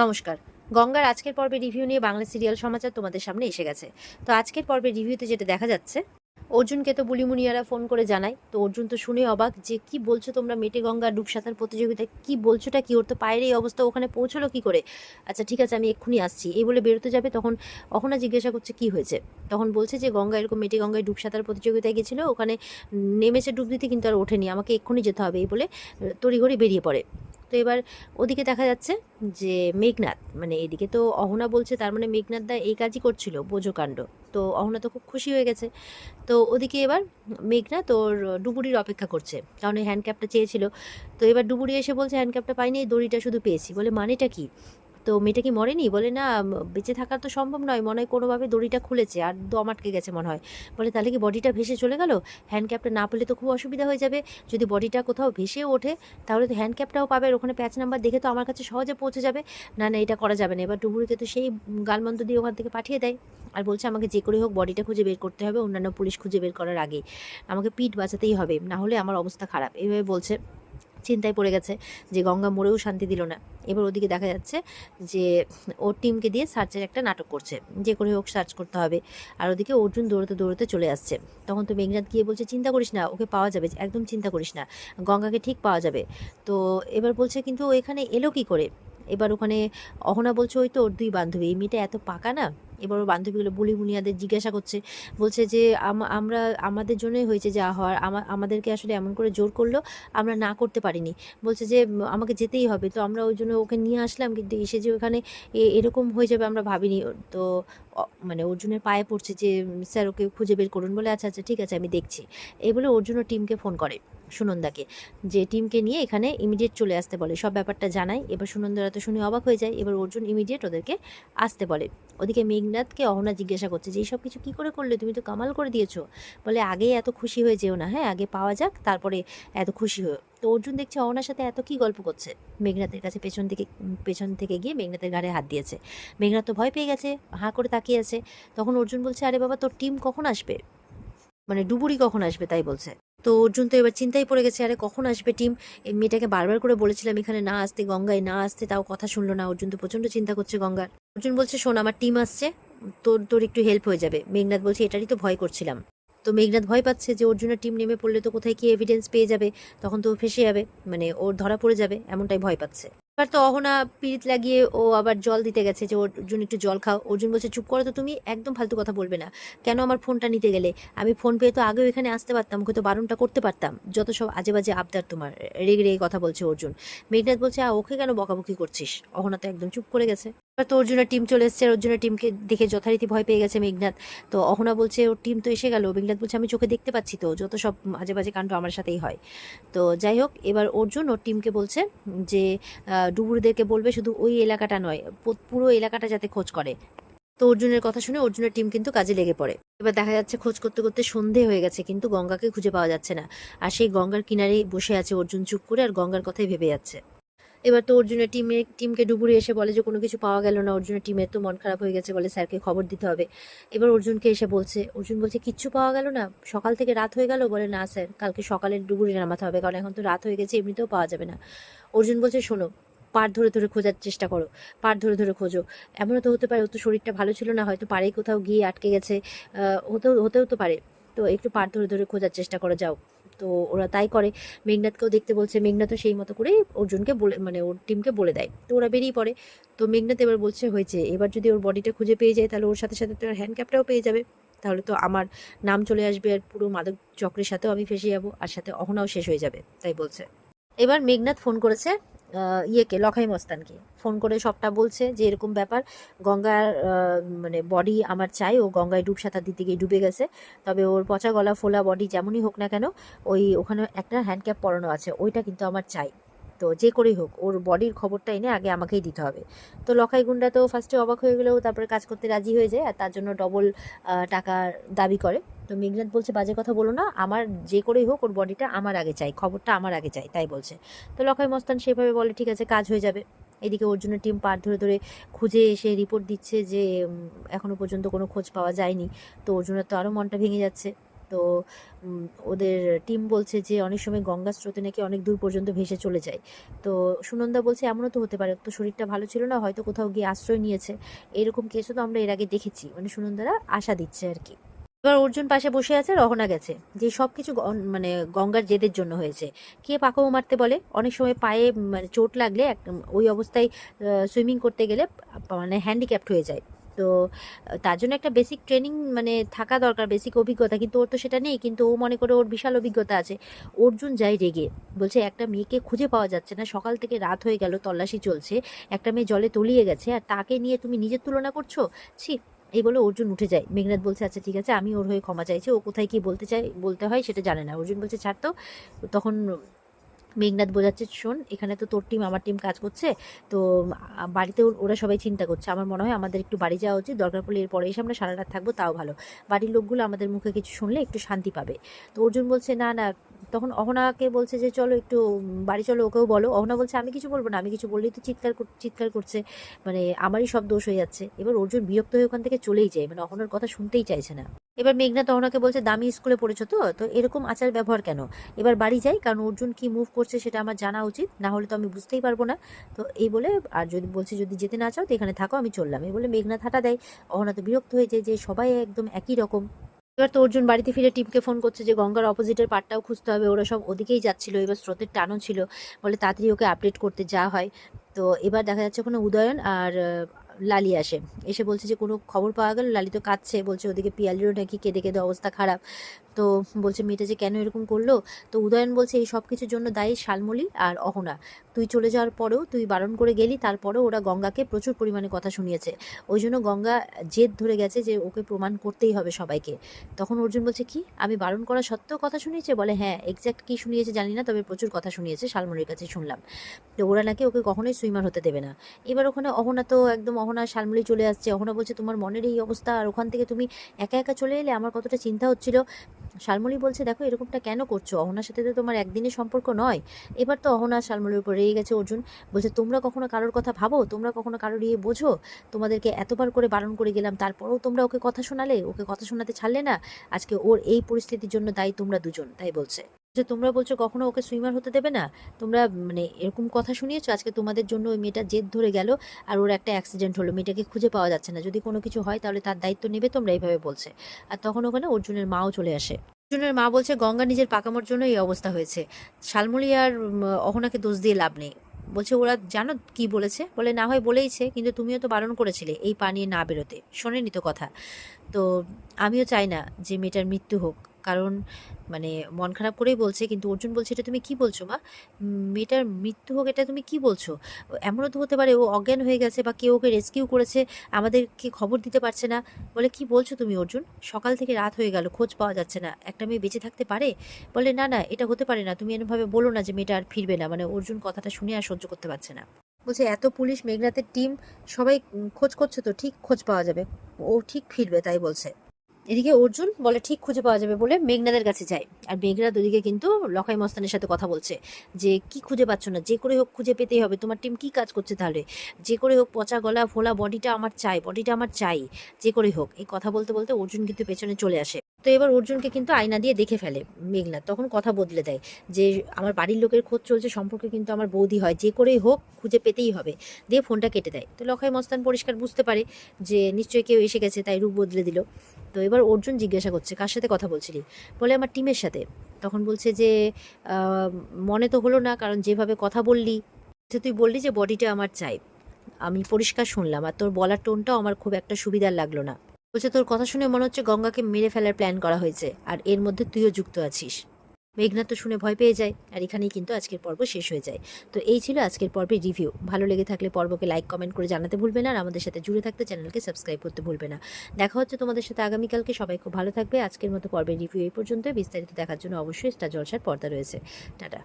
নমস্কার। গঙ্গার আজকের পর্বে রিভিউ নিয়ে বাংলা সিরিয়াল সমাচার তোমাদের সামনে এসে গেছে। তো আজকের পর্বে রিভিউতে যেটা দেখা যাচ্ছে, অর্জুনকে তো বুলিমুনিয়ারা ফোন করে জানায়। তো অর্জুন তো শুনে অবাক যে কি বলছো তোমরা, মেটে গঙ্গা ডুব সাঁতার প্রতিযোগিতায় কি বলছোটা কি, ওর তো পায়ের এই অবস্থা, ওখানে পৌঁছলো কি করে? আচ্ছা ঠিক আছে, আমি এক্ষুনি আসছি এই বলে বেরোতে যাবে, তখন অহনা জিজ্ঞাসা করছে কি হয়েছে। তখন বলছে যে গঙ্গা এরকম মেটে গঙ্গায় ডুব সাঁতার প্রতিযোগিতায় গেছিলো, ওখানে নেমেছে ডুব দিতে কিন্তু আর ওঠেনি, আমাকে এক্ষুনি যেতে হবে এই বলে তড়িঘড়ি বেরিয়ে পড়ে। তো এবার ওদিকে দেখা যাচ্ছে যে মেঘনাদ, মানে এদিকে তো অহনা বলছে তার মানে মেঘনাদ দা এই কাজই করছিল, বোঝো কাণ্ড। তো অহনা তো খুব খুশি হয়ে গেছে। তো ওদিকে এবার মেঘনাদ ওর ডুবুরির অপেক্ষা করছে, কারণ এই হ্যান্ডক্যাপটা চেয়েছিল। তো এবার ডুবুরি এসে বলছে হ্যান্ডক্যাপটা পাইনি, এই দড়িটা শুধু পেয়েছি। বলে মানেটা কি? তো মেয়েটা কি মরেনি? বলে না, বেঁচে থাকা তো সম্ভব নয়, মনে হয় কোনোভাবে দড়িটা খুলেছে আর দম আটকে গেছে মনে হয়। বলে তাহলে কি বডিটা ভেসে চলে গেল? হ্যান্ডক্যাপটা না পেলে তো খুব অসুবিধা হয়ে যাবে। যদি বডিটা কোথাও ভেসে ওঠে তাহলে তো হ্যান্ডক্যাপটাও পাবে, আর ওখানে প্যাচ নাম্বার দেখে তো আমার কাছে সহজে পৌঁছে যাবে। না না, এটা করা যাবে না। এবার ডুবুরিকে তো সেই গালমন্দ দিয়ে ওখান থেকে পাঠিয়ে দেয়, আর বলছে আমাকে যে করে হোক বডিটা খুঁজে বের করতে হবে, অন্যান্য পুলিশ খুঁজে বের করার আগেই আমাকে পিঠ বাঁচাতেই হবে, না হলে আমার অবস্থা খারাপ। এইভাবে বলছে। চিন্তায় পড়ে গেছে যে গঙ্গা মরেও শান্তি দিল না। এবার ওদিকে দেখা যাচ্ছে যে ওর টিমকে দিয়ে সার্চের একটা নাটক করছে, যে করে হোক সার্চ করতে হবে। আর ওদিকে অর্জুন দৌড়তে দৌড়তে চলে আসছে। তখন তো মেঘনাথ গিয়ে বলছে চিন্তা করিস না, ওকে পাওয়া যাবে, একদম চিন্তা করিস না, গঙ্গাকে ঠিক পাওয়া যাবে। তো এবার বলছে কিন্তু ও এখানে এলো কি করে? এবার ওখানে অহনা বলছে ওই তো ওর দুই বান্ধবী, এই মেয়েটা এত পাকা না। এবার ওর বান্ধবীগুলো বুলি বুনিয়াদের জিজ্ঞাসা করছে, বলছে যে আমরা আমাদের জন্যই হয়েছে যা হওয়ার, আমাদেরকে আসলে এমন করে জোর করলো, আমরা না করতে পারিনি। বলছে যে আমাকে যেতেই হবে, তো আমরা ওই জন্য ওকে নিয়ে আসলাম, কিন্তু এসে যে ওখানে এরকম হয়ে যাবে আমরা ভাবিনি। তো মানে অর্জুনের পায়ে পড়ছে যে স্যার ওকে খুঁজে বের করুন। বলে আচ্ছা আচ্ছা ঠিক আছে আমি দেখছি। এই বলে অর্জুনও টিমকে ফোন করে, সুনন্দাকে, যে টিমকে নিয়ে এখানে ইমিডিয়েট চলে আসতে বলে, সব ব্যাপারটা জানায়। এবার সুনন্দারা তো শুনে অবাক হয়ে যায়। এবার অর্জুন ইমিডিয়েট ওদেরকে আসতে বলে। ওদিকে মেঘনাথকে অহনা জিজ্ঞাসা করছে যে এইসব কিছু কী করে করলে, তুমি তো কামাল করে দিয়েছো। বলে আগেই এত খুশি হয়ে যেও না, হ্যাঁ আগে পাওয়া যাক তারপরে এত খুশি হয়েও। তো অর্জুন দেখছে অহনার সাথে এত কি গল্প করছে। মেঘনাথের কাছে পেছন থেকে গিয়ে মেঘনাথের ঘাড়ে হাত দিয়েছে। মেঘনাথ তো ভয় পেয়ে গেছে, হাঁ করে তাকিয়ে আছে। তখন অর্জুন বলছে আরে বাবা তোর টিম কখন আসবে, মানে ডুবুরি কখন আসবে তাই বলছে। তো অর্জুন তো এবার চিন্তায় পড়ে গেছে, আরে কখন আসবে টিম? এই মেয়েটাকে বারবার করে বলেছিলাম এখানে না আসতে, গঙ্গায় না আসতে, তাও কথা শুনলো না। অর্জুন তো প্রচণ্ড চিন্তা করছে গঙ্গার। অর্জুন বলছে শোন আমার টিম আসছে, তোর তোর একটু হেল্প হয়ে যাবে। মেঘনাথ বলছে এটারই তো ভয় করছিলাম। তো মেঘনাথ ভয় পাচ্ছে যে অর্জুনের টিম নেমে পড়লে তো কোথায় কি এভিডেন্স পেয়ে যাবে, তখন তো ও ফেসে যাবে, মানে ওর ধরা পড়ে যাবে, এমনটাই ভয় পাচ্ছে। এবার তো অহনা পিরিত লাগিয়ে ও আবার জল দিতে গেছে যে অর্জুন একটু জল খাও। অর্জুন বলছে চুপ করো তো, তুমি একদম ফালতু কথা বলবে না। কেন আমার ফোনটা নিতে গেলে? আমি ফোন পেয়ে তো আগেও এখানে আসতে পারতাম, ওকে তো বারণটা করতে পারতাম। যত সব আজে বাজে আবদার তোমার। রেগে রেগে কথা বলছে অর্জুন। মেঘনাথ বলছে ওকে কেন বকাবকি করছিস? অহনা তো একদম চুপ করে গেছে। এবার তো অর্জুনের টিম চলে এসছে, আর অর্জুনের টিমকে দেখে যথারীতি ভয় পেয়ে গেছে মেঘনাথ। তো অহনা বলছে ওর টিম তো এসে গেল। মেঘনাথ বলছে আমি চোখে দেখতে পাচ্ছি তো, যত সব আজে বাজে কাণ্ড আমার সাথেই হয়। তো যাই হোক, এবার অর্জুন ওর টিমকে বলছে যে ডুবুরিদেরকে বলবে শুধু ওই এলাকাটা নয়, পুরো এলাকাটা যাতে খোঁজ করে। তো অর্জুনের কথা শুনে অর্জুনের টিম কিন্তু কাজে লেগে পড়ে। এবার দেখা যাচ্ছে খোঁজ করতে করতে সন্ধে হয়ে গেছে, কিন্তু গঙ্গাকে খুঁজে পাওয়া যাচ্ছে না। আর সেই গঙ্গার কিনারেই বসে আছে অর্জুন চুপ করে, আর গঙ্গার কথাই ভেবে যাচ্ছে। এবার তো অর্জুনের টিমকে ডুবুরি এসে বলে যে কোনো কিছু পাওয়া গেল না। অর্জুনের টিমের তো মন খারাপ হয়ে গেছে, বলে স্যারকে খবর দিতে হবে। এবার অর্জুনকে এসে বলছে, অর্জুন বলছে কিচ্ছু পাওয়া গেল না, সকাল থেকে রাত হয়ে গেল। বলে না স্যার, কালকে সকালে ডুবুরি নামাতে হবে, কারণ এখন তো রাত হয়ে গেছে, এমনিতেও পাওয়া যাবে না। অর্জুন বলছে শোনো, পাড় ধরে ধরে খোঁজার চেষ্টা করো, পাড় ধরে ধরে খোঁজো। এমনও তো হতে পারে ওর তো শরীরটা ভালো ছিল না, হয়তো পাড়ে কোথাও গিয়ে আটকে গেছে, হতেও তো পারে। তো একটু পাড় ধরে ধরে খোঁজার চেষ্টা করো, যাও। তো ওরা তাই করে। মেঘনাথকেও দেখতে বলছে, মেঘনাথও সেই মতো করেই অর্জুনকে বলে, মানে ওর টিমকে বলে দেয়। তো ওরা বেরিয়ে পড়ে। তো মেঘনাথ এবার বলছে হয়েছে, এবার যদি ওর বডিটা খুঁজে পেয়ে যায় তাহলে ওর সাথে সাথে তো হ্যান্ডক্যাপটাও পেয়ে যাবে, তাহলে তো আমার নাম চলে আসবে, আর পুরো মাদক চক্রের সাথেও আমি ফেসে যাবো, আর সাথে অহনাও শেষ হয়ে যাবে, তাই বলছে। এবার মেঘনাথ ফোন করেছে ইয়েকে, লখাই মস্তানকে ফোন করে সবটা বলছে যে এরকম ব্যাপার, গঙ্গার মানে বডি আমার চাই, ও গঙ্গায় ডুব সাঁতার দিতে গিয়ে ডুবে গেছে। তবে ওর পচা গলা ফোলা বডি যেমনই হোক না কেন, ওখানে একটা হ্যান্ডক্যাপ পরানো আছে, ওইটা কিন্তু আমার চাই। তো যে করেই হোক ওর বডির খবরটা এনে আগে আমাকেই দিতে হবে। তো লখাই গুন্ডা তো ফার্স্টে অবাক হয়ে গেলেও তারপরে কাজ করতে রাজি হয়ে যায়, আর তার জন্য ডবল টাকার দাবি করে। তো মেঘনাথ বলছে বাজে কথা বলো না, আমার যে করেই হোক ওর বডিটা আমার আগে চাই, খবরটা আমার আগে চাই, তাই বলছে। তো লখাই মস্তান সেভাবে বলে ঠিক আছে, কাজ হয়ে যাবে। এদিকে অর্জুনের টিম পার ধরে ধরে খুঁজে এসে রিপোর্ট দিচ্ছে যে এখনো পর্যন্ত কোনো খোঁজ পাওয়া যায়নি। তো অর্জুনের তো আরও মনটা ভেঙে যাচ্ছে। তো ওদের টিম বলছে যে অনেক সময় গঙ্গা স্রোতে নাকি অনেক দূর পর্যন্ত ভেসে চলে যায়। তো সুনন্দা বলছে এমনও তো হতে পারে, তো শরীরটা ভালো ছিল না, হয়তো কোথাও গিয়ে আশ্রয় নিয়েছে, এরকম কেসও তো আমরা এর আগে দেখেছি, মানে সুনন্দারা আশা দিচ্ছে আর কি। এবার অর্জুন পাশে বসে আছে, রহনা গেছে, যে সব কিছু মানে গঙ্গার জেদের জন্য হয়েছে। কে পাকাও মারতে বলে, অনেক সময় পায়ে মানে চোট লাগলে ওই অবস্থায় সুইমিং করতে গেলে মানে হ্যান্ডিক্যাপ্ট হয়ে যায়। তো তার জন্য একটা বেসিক ট্রেনিং মানে থাকা দরকার, বেসিক অভিজ্ঞতা, কিন্তু ওর তো সেটা নেই, কিন্তু ও মনে করে ওর বিশাল অভিজ্ঞতা আছে। অর্জুন যায় রেগে, বলছে একটা মেয়েকে খুঁজে পাওয়া যাচ্ছে না, সকাল থেকে রাত হয়ে গেল, তল্লাশি চলছে, একটা মেয়ে জলে তলিয়ে গেছে, আর তাকে নিয়ে তুমি নিজের তুলনা করছো, ছি। এই বলে অর্জুন উঠে যায়। মেঘনাথ বলছে আচ্ছা ঠিক আছে, আমি ওর হয়ে ক্ষমা চাইছি, ও কোথায় কি বলতে হয় সেটা জানে না। অর্জুন বলছে ছাড় তো। তখন মেঘনাথ বোঝাচ্ছে শোন, এখানে তো তোর টিম আমার টিম কাজ করছে, তো বাড়িতে ওরা সবাই চিন্তা করছে, আমার মনে হয় আমাদের একটু বাড়ি যাওয়া উচিত, দরকার পড়লে এরপরে এসে আমরা সারা রাত থাকবো, তাও ভালো, বাড়ির লোকগুলো আমাদের মুখে কিছু শুনলে একটু শান্তি পাবে। তো অর্জুন বলছে না না। তখন অহনাকে বলছে যে চলো একটু বাড়ি চলো, ওকেও বলো। অহনা বলছে আমি কিছু বলবো না, আমি কিছু বললেই তো চিৎকার করছে, মানে আমারই সব দোষ হয়ে যাচ্ছে। এবার অর্জুন বিরক্ত হয়ে ওখান থেকে চলেই যায়, মানে অহনার কথা শুনতেই চাইছে না। এবার মেঘনাথ অহনাকে বলছে দামি স্কুলে পড়েছো তো এরকম আচার ব্যবহার কেন, এবার বাড়ি যাই, কারণ অর্জুন কি মুভ করছে সেটা আমার জানা উচিত, না হলে তো আমি বুঝতেই পারবো না। তো এই বলে, আর যদি বলছে যদি যেতে না চাও তো এখানে থাকো, আমি চললাম, এই বলে মেঘনাথ হাঁটা দেয়। অহনা তো বিরক্ত হয়ে যায় যে সবাই একদম একই রকম। এবার তো অর্জুন বাড়িতে ফিরে টিমকে ফোন করছে যে গঙ্গার অপোজিটের পার্টটাও খুঁজতে হবে, ওরা সব ওদিকেই যাচ্ছিল, এবার স্রোতের টানও ছিল, বলে তাড়াতাড়ি ওকে আপডেট করতে যাওয়া হয়। তো এবার দেখা যাচ্ছে ওখানে উদয়ন আর লালি আসে, এসে বলছে যে কোনো খবর পাওয়া গেল, লালি তো কাঁদছে, বলছে ওদিকে পিয়ালিরও নাকি কেঁদে কেঁদে অবস্থা খারাপ। তো বলছে মেয়েটা যে কেন এরকম করলো। তো উদয়ন বলছে এই সব কিছুর জন্য দায়ী শালমলি আর অহনা, তুই চলে যাওয়ার পরেও, তুই বারণ করে গেলি, তারপরেও ওরা গঙ্গাকে প্রচুর পরিমাণে কথা শুনিয়েছে, ওই জন্য গঙ্গা জেদ ধরে গেছে যে ওকে প্রমাণ করতেই হবে সবাইকে। তখন অর্জুন বলছে কি আমি বারণ করা সত্ত্বেও কথা শুনিয়েছে, বলে হ্যাঁ এক্স্যাক্ট কি শুনিয়েছে জানি না, তবে প্রচুর কথা শুনিয়েছে, শালমলির কাছে শুনলাম, তো ওরা নাকি ওকে কখনোই সুইমার হতে দেবে না। এবার ওখানে অহনা তো একদম, অহনা শালমলি চলে আসছে, অহনা বলছে তোমার মনের এই অবস্থা, আর ওখান থেকে তুমি একা একা চলে এলে, আমার কতটা চিন্তা হচ্ছিল। শালমলি বলছে দেখো এরকমটা কেন করছো, অহনার সাথে তো তোমার একদিনের সম্পর্ক নয়। এবার তো অহনা শালমলির উপর রেগে গেছে। অর্জুন বলছে তোমরা কখনো কারোর কথা ভাবো, তোমরা কখনো কারোর ইয়ে বোঝো, তোমাদেরকে এতবার করে বারণ করে গেলাম, তারপরেও তোমরা ওকে কথা শোনালে, ওকে কথা শোনাতে ছাড়লে না, আজকে ওর এই পরিস্থিতির জন্য দায়ী তোমরা দুজন, তাই বলছে যে তোমরা বলছো কখনো ওকে সুইমার হতে দেবে না, তোমরা মানে এরকম কথা শুনিয়েছো, আজকে তোমাদের জন্য ওই মেয়েটা জেদ ধরে গেল, আর ওর একটা অ্যাক্সিডেন্ট হলো, মেয়েটাকে খুঁজে পাওয়া যাচ্ছে না, যদি কোনো কিছু হয় তাহলে তার দায়িত্ব নেবে তোমরা, এইভাবে বলছে। আর তখন ওখানে অর্জুনের মাও চলে আসে। অর্জুনের মা বলছে গঙ্গা নিজের পাকামোর জন্য এই অবস্থা হয়েছে, শালমলি আর অহনাকে দোষ দিয়ে লাভ নেই। বলছে ওরা জানো কি বলেছে, বলে না হয় বলেইছে, কিন্তু তুমিও তো বারণ করেছিলে এই পা নিয়ে না বেরোতে, শোনেনি তো কথা। তো আমিও চাই না যে মেয়েটার মৃত্যু হোক, কারণ মানে মন খারাপ করেই বলছে, কিন্তু অর্জুন বলছে এটা তুমি কি বলছো মা, মেয়েটার মৃত্যু হোক এটা তুমি কি বলছো, এমনও তো হতে পারে ও অজ্ঞান হয়ে গেছে, বা কেউ ওকে রেস্কিউ করেছে, আমাদেরকে খবর দিতে পারছে না। বলে কি বলছো তুমি অর্জুন, সকাল থেকে রাত হয়ে গেল, খোঁজ পাওয়া যাচ্ছে না, একটা মেয়ে বেঁচে থাকতে পারে। বলে না না এটা হতে পারে না, তুমি এরভাবে বলো না যে মেয়েটা আর ফিরবে না, মানে অর্জুন কথাটা শুনে আর সহ্য করতে পারছে না। বলছে এত পুলিশ, মেঘনাথের টিম, সবাই খোঁজ করছে, তো ঠিক খোঁজ পাওয়া যাবে, ও ঠিক ফিরবে, তাই বলছে। এদিকে অর্জুন বলে ঠিক খুঁজে পাওয়া যাবে বলে মেঘনাদের কাছে যায়, আর মেঘনাদ ওদিকে কিন্তু লখাই মস্তানের সাথে কথা বলছে যে কি খুঁজে পাচ্ছ না, যে করে হোক খুঁজে পেতেই হবে, তোমার টিম কি কাজ করছে তাহলে, যে করে হোক পচা গলা ফোলা বডিটা আমার চাই, বডিটা আমার চাই, যে করে হোক। এই কথা বলতে বলতে অর্জুন কিন্তু পেছনে চলে আসে। তো এবার অর্জুনকে কিন্তু আয়না দিয়ে দেখে ফেলে মেঘনাদ, তখন কথা বদলে দেয় যে আমার বাড়ির লোকের খোঁজ চলছে, সম্পর্কে কিন্তু আমার বৌদি হয়, যে করেই হোক খুঁজে পেতেই হবে, দিয়ে ফোনটা কেটে দেয়। তো লখাই মস্তান পরিষ্কার বুঝতে পারে যে নিশ্চয়ই কেউ এসে গেছে, তাই রূপ বদলে দিল। তো এবার অর্জুন জিজ্ঞাসা করছে কার সাথে কথা বলছিলি, বলে আমার টিমের সাথে। তখন বলছে যে মনে তো হলো না, কারণ যেভাবে কথা বললি, তুই বললি যে বডিটা আমার চাই, আমি পরিষ্কার শুনলাম, আর তোর বলার টোনটাও আমার খুব একটা সুবিধার লাগলো না। বলছে তোর কথা শুনে মনে হচ্ছে গঙ্গাকে মেরে ফেলার প্ল্যান করা হয়েছে, আর এর মধ্যে তুইও যুক্ত আছিস। মেঘনাথ তো শুনে ভয় পেয়ে যায়, আর এখানেই কিন্তু আজকের পর্ব শেষ হয়ে যায়। তো এই ছিল আজকের পর্বের রিভিউ। ভালো লেগে থাকলে পর্বকে লাইক কমেন্ট করে জানাতে ভুলবে না, আর আমাদের সাথে জুড়ে থাকতে চ্যানেলকে সাবস্ক্রাইব করতে ভুলবে না। দেখা হচ্ছে তোমাদের সাথে আগামীকালকে, সবাই খুব ভালো থাকবে। আজকের মতো পর্বের রিভিউ এই পর্যন্ত, বিস্তারিত দেখার জন্য অবশ্যই স্টার জলসার পর্দা রয়েছে। টাটা।